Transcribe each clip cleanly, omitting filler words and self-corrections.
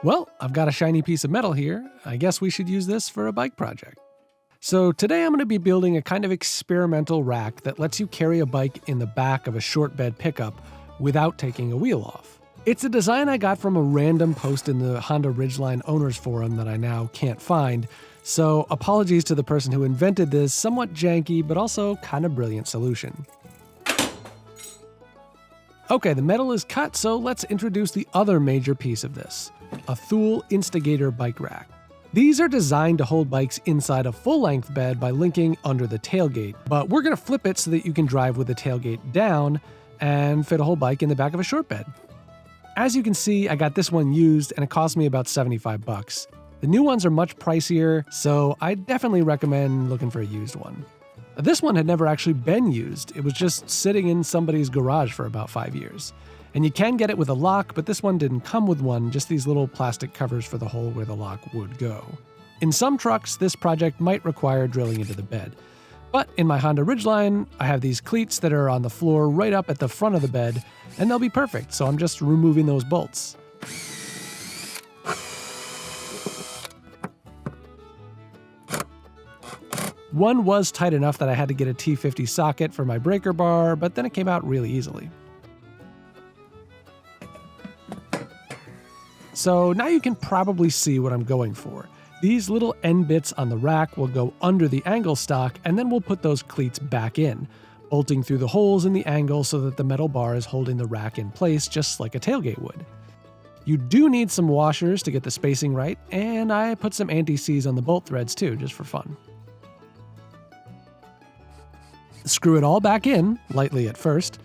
Well, I've got a shiny piece of metal here. I guess we should use this for a bike project. So today I'm going to be building a kind of experimental rack that lets you carry a bike in the back of a short bed pickup without taking a wheel off. It's a design I got from a random post in the Honda Ridgeline owners forum that I now can't find, so apologies to the person who invented this somewhat janky but also kind of brilliant solution. Okay, the metal is cut, so let's introduce the other major piece of this, a Thule Instigator bike rack. These are designed to hold bikes inside a full-length bed by linking under the tailgate, but we're going to flip it so that you can drive with the tailgate down and fit a whole bike in the back of a short bed. As you can see, I got this one used and it cost me about 75 bucks. The new ones are much pricier, so I definitely recommend looking for a used one. This one had never actually been used. It was just sitting in somebody's garage for about 5 years. And you can get it with a lock, but this one didn't come with one, just these little plastic covers for the hole where the lock would go. In some trucks, this project might require drilling into the bed. But in my Honda Ridgeline, I have these cleats that are on the floor right up at the front of the bed, and they'll be perfect, so I'm just removing those bolts. One was tight enough that I had to get a T50 socket for my breaker bar, but then it came out really easily. So now you can probably see what I'm going for. These little end bits on the rack will go under the angle stock, and then we'll put those cleats back in, bolting through the holes in the angle so that the metal bar is holding the rack in place just like a tailgate would. You do need some washers to get the spacing right, and I put some anti-seize on the bolt threads too, just for fun. Screw it all back in, lightly at first.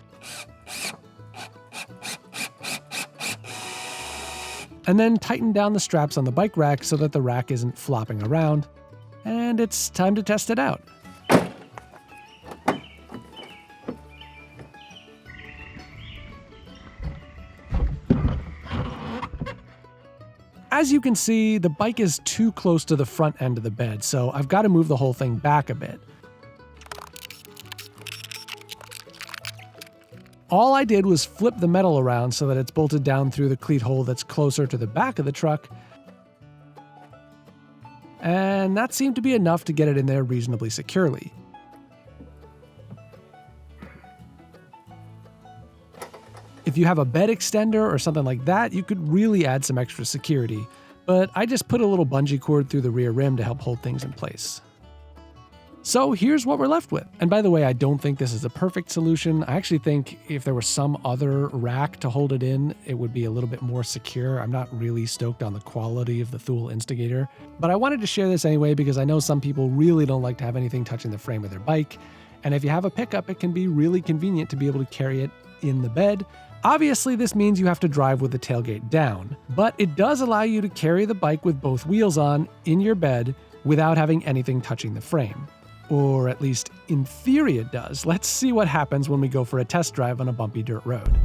And then tighten down the straps on the bike rack so that the rack isn't flopping around. And it's time to test it out. As you can see, the bike is too close to the front end of the bed, so I've got to move the whole thing back a bit. All I did was flip the metal around so that it's bolted down through the cleat hole that's closer to the back of the truck. And that seemed to be enough to get it in there reasonably securely. If you have a bed extender or something like that, you could really add some extra security. But I just put a little bungee cord through the rear rim to help hold things in place. So here's what we're left with. And by the way, I don't think this is a perfect solution. I actually think if there was some other rack to hold it in, it would be a little bit more secure. I'm not really stoked on the quality of the Thule Instigator, but I wanted to share this anyway because I know some people really don't like to have anything touching the frame of their bike. And if you have a pickup, it can be really convenient to be able to carry it in the bed. Obviously, this means you have to drive with the tailgate down, but it does allow you to carry the bike with both wheels on in your bed without having anything touching the frame. Or at least in theory it does. Let's see what happens when we go for a test drive on a bumpy dirt road.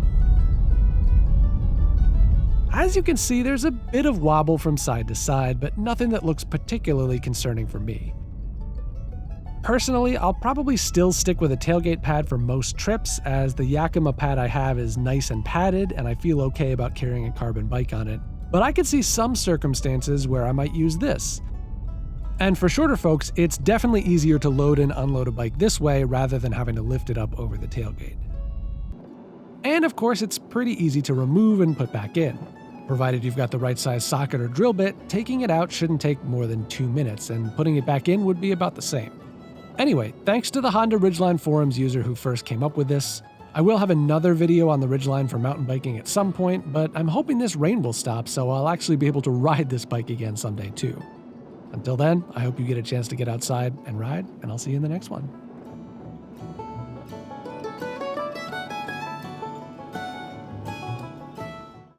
As you can see, there's a bit of wobble from side to side, but nothing that looks particularly concerning for me. Personally, I'll probably still stick with a tailgate pad for most trips, as the Yakima pad I have is nice and padded, and I feel okay about carrying a carbon bike on it. But I could see some circumstances where I might use this. And for shorter folks, it's definitely easier to load and unload a bike this way rather than having to lift it up over the tailgate. And of course, it's pretty easy to remove and put back in. Provided you've got the right size socket or drill bit, taking it out shouldn't take more than 2 minutes, and putting it back in would be about the same. Anyway, thanks to the Honda Ridgeline forums user who first came up with this. I will have another video on the Ridgeline for mountain biking at some point, but I'm hoping this rain will stop so I'll actually be able to ride this bike again someday too. Until then, I hope you get a chance to get outside and ride, and I'll see you in the next one.